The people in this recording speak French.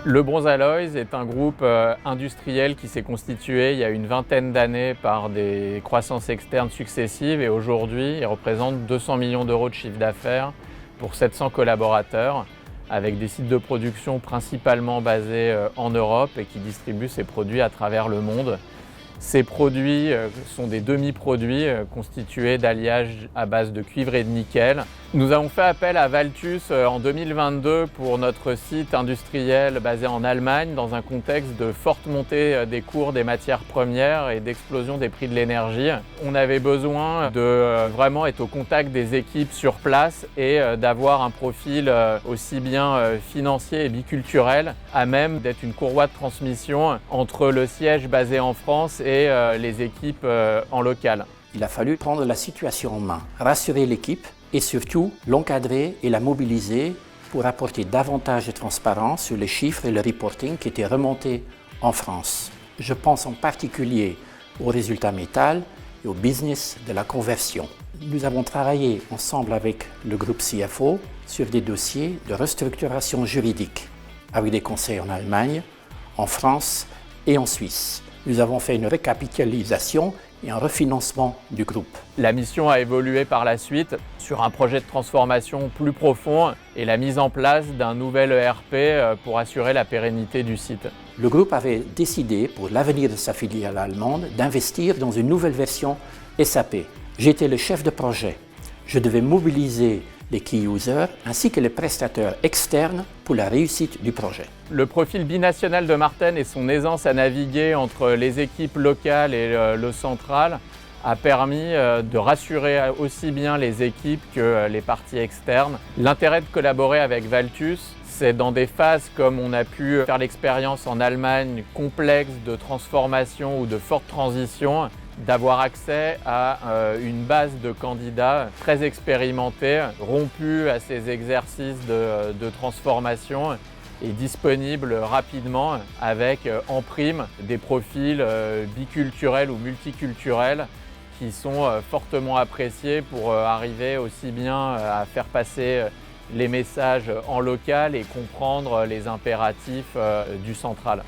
Le Bronze Alloys est un groupe industriel qui s'est constitué il y a une vingtaine d'années par des croissances externes successives et aujourd'hui il représente 200 millions d'euros de chiffre d'affaires pour 700 collaborateurs avec des sites de production principalement basés en Europe et qui distribuent ces produits à travers le monde. Ces produits sont des demi-produits constitués d'alliages à base de cuivre et de nickel. Nous avons fait appel à Valtus en 2022 pour notre site industriel basé en Allemagne dans un contexte de forte montée des cours des matières premières et d'explosion des prix de l'énergie. On avait besoin de vraiment être au contact des équipes sur place et d'avoir un profil aussi bien financier et biculturel à même d'être une courroie de transmission entre le siège basé en France et les équipes en local. Il a fallu prendre la situation en main, rassurer l'équipe et surtout l'encadrer et la mobiliser pour apporter davantage de transparence sur les chiffres et le reporting qui étaient remontés en France. Je pense en particulier aux résultats métal et au business de la conversion. Nous avons travaillé ensemble avec le groupe CFO sur des dossiers de restructuration juridique avec des conseils en Allemagne, en France et en Suisse. Nous avons fait une recapitalisation et un refinancement du groupe. La mission a évolué par la suite sur un projet de transformation plus profond et la mise en place d'un nouvel ERP pour assurer la pérennité du site. Le groupe avait décidé, pour l'avenir de sa filiale allemande, d'investir dans une nouvelle version SAP. J'étais le chef de projet. Je devais mobiliser les key users ainsi que les prestataires externes pour la réussite du projet. Le profil binational de Marten et son aisance à naviguer entre les équipes locales et le central a permis de rassurer aussi bien les équipes que les parties externes. L'intérêt de collaborer avec Valtus, c'est dans des phases comme on a pu faire l'expérience en Allemagne, complexes de transformation ou de forte transition, d'avoir accès à une base de candidats très expérimentés, rompus à ces exercices de transformation et disponibles rapidement avec en prime des profils biculturels ou multiculturels qui sont fortement appréciés pour arriver aussi bien à faire passer les messages en local et comprendre les impératifs du central.